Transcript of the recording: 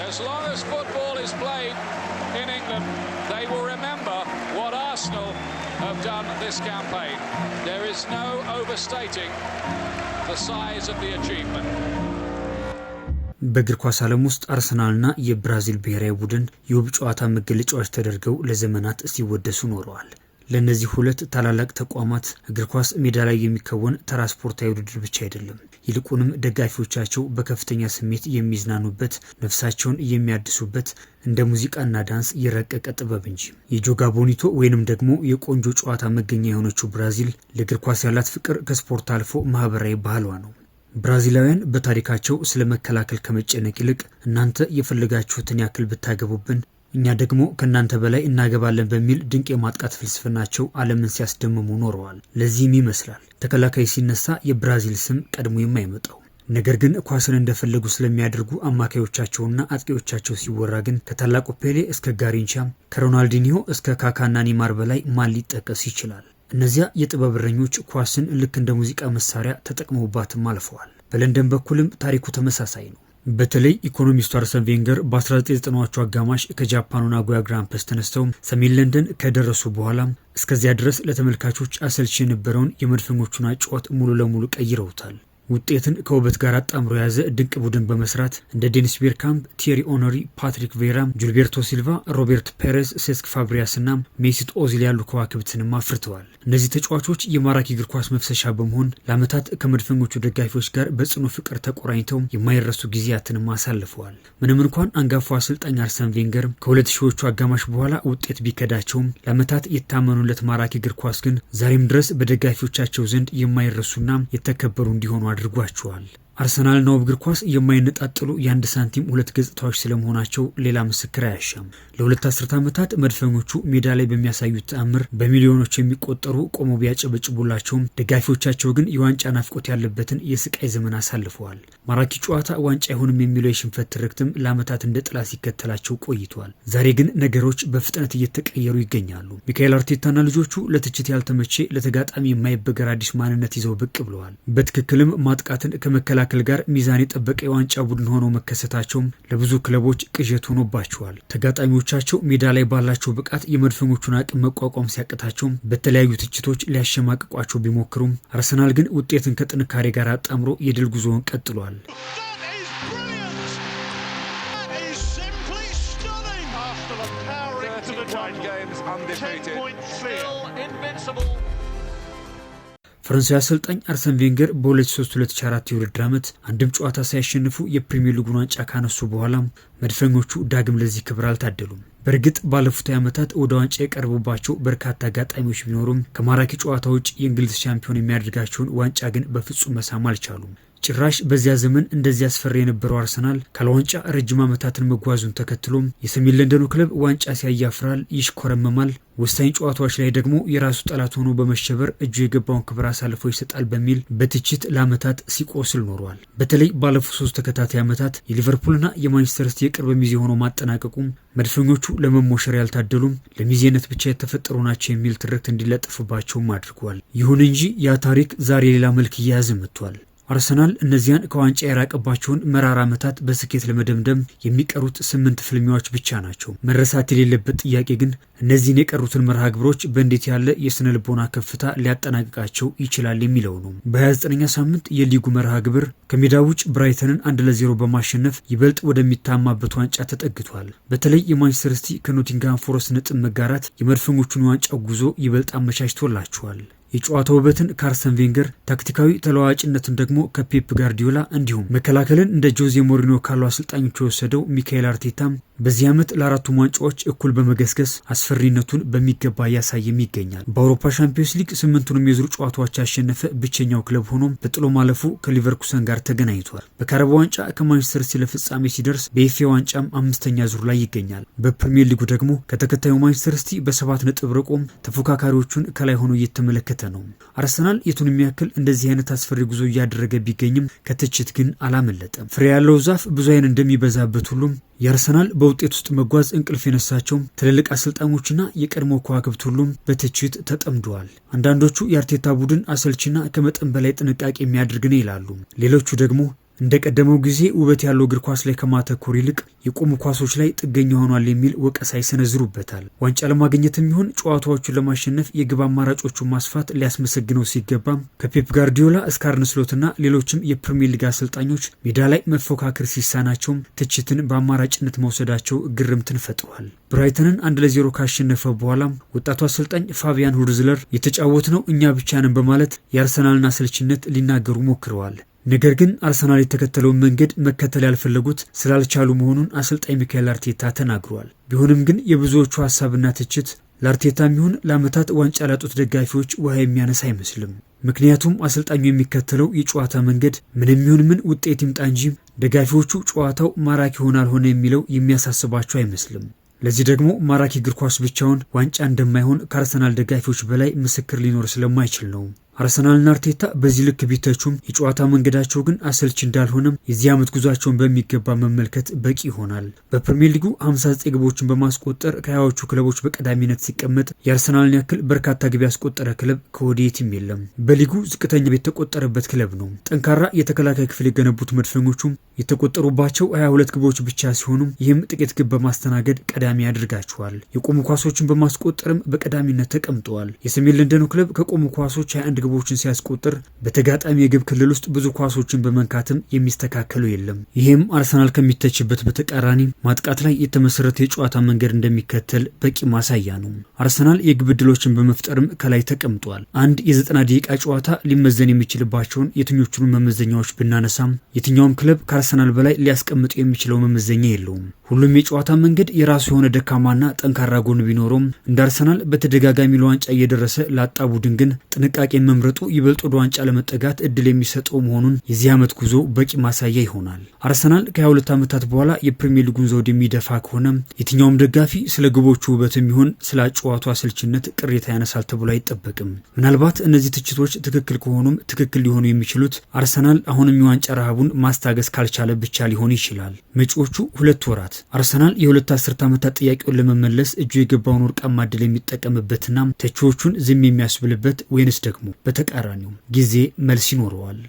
As long as football is played in England, they will remember what Arsenal have done this campaign. There is no overstating the size of the achievement. በእግር ኳስ ዓለም ውስጥ አርሰናልና የብራዚል ብሔራዊ ቡድን የውብ ጨዋታ መገለጫዎች ተደርገው ለዘመናት ሲወደሱ ኖረዋል። ለነዚህ ሁለት ታላላቅ ተቋማት እግር ኳስ ሜዳ ላይ የሚከወን ተራ ስፖርታዊ ውድድር ብቻ አይደለም። ይልቁንም ደጋፊዎቻቸው በከፍተኛ ስሜት የሚዝናኑበት፣ ነፍሳቸውን የሚያድሱበት፣ እንደ ሙዚቃና ዳንስ የረቀቀ ጥበብ እንጂ። የጆጋ ቦኒቶ ወይንም ደግሞ የቆንጆ ጨዋታ መገኛ የሆነችው ብራዚል ለእግር ኳስ ያላት ፍቅር ከስፖርት አልፎ ማህበራዊ ባህሏ ነው። ብራዚላውያን በታሪካቸው ስለ መከላከል ከመጨነቅ ይልቅ እናንተ የፈለጋችሁትን ያክል ብታገቡብን እኛ ደግሞ ከናንተ በላይ እናገባለን በሚል ድንቅ የማጥቃት ፍልስፍናቸው ዓለምን ሲያስደምሙ ኖረዋል። ለዚህም ይመስላል ተከላካይ ሲነሳ የብራዚል ስም ቀድሞ የማይመጣው። ነገር ግን ኳስን እንደፈለጉ ስለሚያደርጉ አማካዮቻቸውና አጥቂዎቻቸው ሲወራ ግን ከታላቁ ፔሌ እስከ ጋሪንቻ፣ ከሮናልዲኒዮ እስከ ካካና ኔማር በላይ ማን ሊጠቀስ ይችላል? እነዚያ የጥበብ እረኞች ኳስን ልክ እንደ ሙዚቃ መሳሪያ ተጠቅመውባትም አልፈዋል። በለንደን በኩልም ታሪኩ ተመሳሳይ ነው። በተለይ ኢኮኖሚስቱ አርሰን ቬንገር በ1990ዎቹ አጋማሽ ከጃፓኑ ናጎያ ግራምፕስ ተነስተው ሰሜን ለንደን ከደረሱ በኋላ እስከዚያ ድረስ ለተመልካቾች አሰልቺ የነበረውን የመድፈኞቹን ጨዋታ ሙሉ ለሙሉ ቀይረውታል። ውጤትን ከውበት ጋር አጣምሮ የያዘ ድንቅ ቡድን በመስራት እንደ ዴኒስ ቤርካምፕ፣ ቲየሪ ኦነሪ፣ ፓትሪክ ቬራ፣ ጁልቤርቶ ሲልቫ፣ ሮቤርት ፔሬዝ፣ ሴስክ ፋብሪያስና ሜሲት ኦዚል ያሉ ከዋክብትንም አፍርተዋል። እነዚህ ተጫዋቾች የማራኪ እግር ኳስ መፍሰሻ በመሆን ለዓመታት ከመድፈኞቹ ደጋፊዎች ጋር በጽኑ ፍቅር ተቆራኝተው የማይረሱ ጊዜያትንም አሳልፈዋል። ምንም እንኳን አንጋፋው አሰልጣኝ አርሰን ቬንገር ከ2000ዎቹ አጋማሽ በኋላ ውጤት ቢከዳቸውም ለዓመታት የታመኑለት ማራኪ እግር ኳስ ግን ዛሬም ድረስ በደጋፊዎቻቸው ዘንድ የማይረሱና የተከበሩ እንዲሆኑ አድርጓቸዋል። አርሰናልና ውብ እግር ኳስ የማይነጣጥሉ የአንድ ሳንቲም ሁለት ገጽታዎች ስለመሆናቸው ሌላ ምስክር አያሻም። ለሁለት አስርት ዓመታት መድፈኞቹ ሜዳ ላይ በሚያሳዩት ተአምር በሚሊዮኖች የሚቆጠሩ ቆመው ቢያጨበጭቡላቸውም ደጋፊዎቻቸው ግን የዋንጫ ናፍቆት ያለበትን የስቃይ ዘመን አሳልፈዋል። ማራኪ ጨዋታ ዋንጫ አይሆንም የሚለው የሽንፈት ትርክትም ለዓመታት እንደ ጥላ ሲከተላቸው ቆይቷል። ዛሬ ግን ነገሮች በፍጥነት እየተቀየሩ ይገኛሉ። ሚካኤል አርቴታና ልጆቹ ለትችት ያልተመቼ ለተጋጣሚ የማይበገር አዲስ ማንነት ይዘው ብቅ ብለዋል። በትክክልም ማጥቃትን ከመከላከል ጋር ሚዛን የጠበቀ የዋንጫ ቡድን ሆነው መከሰታቸውም ለብዙ ክለቦች ቅዠት ሆኖባቸዋል። ተጋጣሚዎቻቸው ሜዳ ላይ ባላቸው ብቃት የመድፈኞቹን አቅም መቋቋም ሲያቅታቸው በተለያዩ ትችቶች ሊያሸማቅቋቸው ቢሞክሩም አርሰናል ግን ውጤትን ከጥንካሬ ጋር አጣምሮ የድል ጉዞውን ቀጥሏል። ፈረንሳዊ አሰልጣኝ አርሰን ቬንገር በ2003-2004 የውድድር ዓመት አንድም ጨዋታ ሳያሸንፉ የፕሪሚየር ሊጉን ዋንጫ ካነሱ በኋላ መድፈኞቹ ዳግም ለዚህ ክብር አልታደሉም። በእርግጥ ባለፉት ዓመታት ወደ ዋንጫ የቀረቡባቸው በርካታ አጋጣሚዎች ቢኖሩም ከማራኪ ጨዋታ ውጭ የእንግሊዝ ሻምፒዮን የሚያደርጋቸውን ዋንጫ ግን በፍጹም መሳም አልቻሉም። ጭራሽ በዚያ ዘመን እንደዚህ አስፈሪ የነበረው አርሰናል ካለዋንጫ ረጅም ዓመታትን መጓዙን ተከትሎም የሰሜን ለንደኑ ክለብ ዋንጫ ሲያያፍራል፣ ይሽኮረመማል፣ ወሳኝ ጨዋታዎች ላይ ደግሞ የራሱ ጠላት ሆኖ በመሸበር እጁ የገባውን ክብር አሳልፎ ይሰጣል በሚል በትችት ለዓመታት ሲቆስል ኖሯል። በተለይ ባለፉት 3 ተከታታይ ዓመታት የሊቨርፑልና የማንቸስተር ሲቲ የቅርብ ሚዜ ሆኖ ማጠናቀቁም መድፈኞቹ ለመሞሸር ያልታደሉም ለሚዜነት ብቻ የተፈጠሩ ናቸው የሚል ትርክት እንዲለጠፍባቸውም አድርጓል። ይሁን እንጂ ያ ታሪክ ዛሬ ሌላ መልክ እየያዘ መጥቷል። አርሰናል እነዚያን ከዋንጫ የራቀባቸውን መራራ ዓመታት በስኬት ለመደምደም የሚቀሩት 8 ፍልሚያዎች ብቻ ናቸው። መረሳት የሌለበት ጥያቄ ግን እነዚህን የቀሩትን መርሃ ግብሮች በእንዴት ያለ የስነ ልቦና ከፍታ ሊያጠናቅቃቸው ይችላል የሚለው ነው። በ29ኛ ሳምንት የሊጉ መርሃ ግብር ከሜዳ ውጭ ብራይተንን 1-0 በማሸነፍ ይበልጥ ወደሚታማበት ዋንጫ ተጠግቷል። በተለይ የማንቸስተር ሲቲ ከኖቲንግሃም ፎረስት ነጥብ መጋራት የመድፈኞቹን የዋንጫ ጉዞ ይበልጥ አመቻችቶላቸዋል። የጨዋታ ውበትን ከአርሰን ቬንገር፣ ታክቲካዊ ተለዋዋጭነትን ደግሞ ከፔፕ ጋርዲዮላ እንዲሁም መከላከልን እንደ ጆዜ ሞሪኖ ካሉ አሰልጣኞች የወሰደው ሚካኤል አርቴታ በዚህ ዓመት ለአራቱም ዋንጫዎች እኩል በመገስገስ አስፈሪነቱን በሚገባ እያሳየም ይገኛል። በአውሮፓ ሻምፒዮንስ ሊግ 8ቱንም የዙር ጨዋታዎች ያሸነፈ ብቸኛው ክለብ ሆኖም በጥሎ ማለፉ ከሊቨርኩሰን ጋር ተገናኝቷል። በካረባ ዋንጫ ከማንቸስተር ሲቲ ለፍጻሜ ሲደርስ በኤፍኤ ዋንጫም 5ኛ ዙር ላይ ይገኛል። በፕሪሚየር ሊጉ ደግሞ ከተከታዩ ማንቸስተር ሲቲ በ7 ነጥብ ርቆም ተፎካካሪዎቹን ከላይ ሆኖ እየተመለከተ ነው። አርሰናል የቱን የሚያክል እንደዚህ አይነት አስፈሪ ጉዞ እያደረገ ቢገኝም ከትችት ግን አላመለጠም። ፍሬ ያለው ዛፍ ብዙ አይን እንደሚበዛበት ሁሉም የአርሰናል በውጤት ውስጥ መጓዝ እንቅልፍ የነሳቸው ትልልቅ አሰልጣኞችና የቀድሞ ከዋክብት ሁሉም በትችት ተጠምደዋል። አንዳንዶቹ የአርቴታ ቡድን አሰልችና ከመጠን በላይ ጥንቃቄ የሚያደርግ ነው ይላሉ። ሌሎቹ ደግሞ እንደቀደመው ጊዜ ውበት ያለው እግር ኳስ ላይ ከማተኮር ይልቅ የቆሙ ኳሶች ላይ ጥገኛ ሆኗል የሚል ወቀሳ ይሰነዝሩበታል። ዋንጫ ለማግኘትም ይሁን ጨዋታዎቹን ለማሸነፍ የግብ አማራጮቹን ማስፋት ሊያስመሰግነው ሲገባም ከፔፕ ጋርዲዮላ እስከ አርነ ስሎትና ሌሎችም የፕሪሚየር ሊግ አሰልጣኞች ሜዳ ላይ መፎካከር ሲሳናቸውም ትችትን በአማራጭነት መውሰዳቸው ግርምትን ፈጥሯል። ብራይተንን 1-0 ካሸነፈ በኋላ ወጣቱ አሰልጣኝ ፋቢያን ሁርዝለር የተጫወትነው እኛ ብቻ ነን በማለት የአርሰናልን አሰልችነት ሊናገሩ ሞክረዋል። ነገር ግን አርሰናል የተከተለውን መንገድ መከተል ያልፈለጉት ስላልቻሉ መሆኑን አሰልጣኝ ሚካኤል አርቴታ ተናግሯል። ቢሆንም ግን የብዙዎቹ ሀሳብና ትችት ለአርቴታም ይሁን ለዓመታት ዋንጫ ላጡት ደጋፊዎች ውሃ የሚያነሳ አይመስልም። ምክንያቱም አሰልጣኙ የሚከተለው የጨዋታ መንገድ ምንም ይሁን ምን ውጤት ይምጣ እንጂ ደጋፊዎቹ ጨዋታው ማራኪ ሆነ አልሆነ የሚለው የሚያሳስባቸው አይመስልም። ለዚህ ደግሞ ማራኪ እግር ኳስ ብቻውን ዋንጫ እንደማይሆን ከአርሰናል ደጋፊዎች በላይ ምስክር ሊኖር ስለማይችል ነው። አርሰናልና አርቴታ በዚህ ልክ ቢተቹም የጨዋታ መንገዳቸው ግን አሰልች እንዳልሆነም የዚህ ዓመት ጉዟቸውን በሚገባ መመልከት በቂ ይሆናል። በፕሪሚየር ሊጉ 59 ግቦችን በማስቆጠር ከ20ዎቹ ክለቦች በቀዳሚነት ሲቀመጥ የአርሰናልን ያክል በርካታ ግብ ያስቆጠረ ክለብ ከወዲየትም የለም። በሊጉ ዝቅተኛ ግብ የተቆጠረበት ክለብ ነው። ጠንካራ የተከላካይ ክፍል የገነቡት መድፈኞቹም የተቆጠሩባቸው 22 ግቦች ብቻ ሲሆኑ ይህም ጥቂት ግብ በማስተናገድ ቀዳሚ ያደርጋቸዋል። የቆሙ ኳሶችን በማስቆጠርም በቀዳሚነት ተቀምጠዋል። የሰሜን ለንደኑ ክለብ ከቆሙ ኳሶች 21 ግቦችን ሲያስቆጥር በተጋጣሚ የግብ ክልል ውስጥ ብዙ ኳሶችን በመንካትም የሚስተካከሉ የለም። ይህም አርሰናል ከሚተችበት በተቃራኒ ማጥቃት ላይ የተመሰረተ የጨዋታ መንገድ እንደሚከተል በቂ ማሳያ ነው። አርሰናል የግብ ዕድሎችን በመፍጠርም ከላይ ተቀምጧል። አንድ የ90 ደቂቃ ጨዋታ ሊመዘን የሚችልባቸውን የትኞቹን መመዘኛዎች ብናነሳም የትኛውም ክለብ ከአርሰናል በላይ ሊያስቀምጡ የሚችለው መመዘኛ የለውም። ሁሉም የጨዋታ መንገድ የራሱ የሆነ ደካማና ጠንካራ ጎን ቢኖረውም እንደ አርሰናል በተደጋጋሚ ለዋንጫ እየደረሰ ላጣ ቡድን ግን ጥንቃቄን መምረጡ ይበልጥ ወደ ዋንጫ ለመጠጋት እድል የሚሰጠው መሆኑን የዚህ ዓመት ጉዞ በቂ ማሳያ ይሆናል። አርሰናል ከ22 ዓመታት በኋላ የፕሪሚየር ሊጉን ዘውድ የሚደፋ ከሆነ የትኛውም ደጋፊ ስለ ግቦቹ ውበትም ይሁን ስለ አጨዋወቱ አሰልችነት ቅሬታ ያነሳል ተብሎ አይጠበቅም። ምናልባት እነዚህ ትችቶች ትክክል ከሆኑም ትክክል ሊሆኑ የሚችሉት አርሰናል አሁንም የዋንጫ ረሃቡን ማስታገስ ካልቻለ ብቻ ሊሆን ይችላል። መጪዎቹ 2 ወራት አርሰናል የሁለት አስርት ዓመታት ጥያቄውን ለመመለስ እጁ የገባውን ወርቃማ ዕድል የሚጠቀምበትና ተቺዎቹን ዝም የሚያስብልበት ወይንስ ደግሞ በተቃራኒው ጊዜ መልስ ይኖረዋል?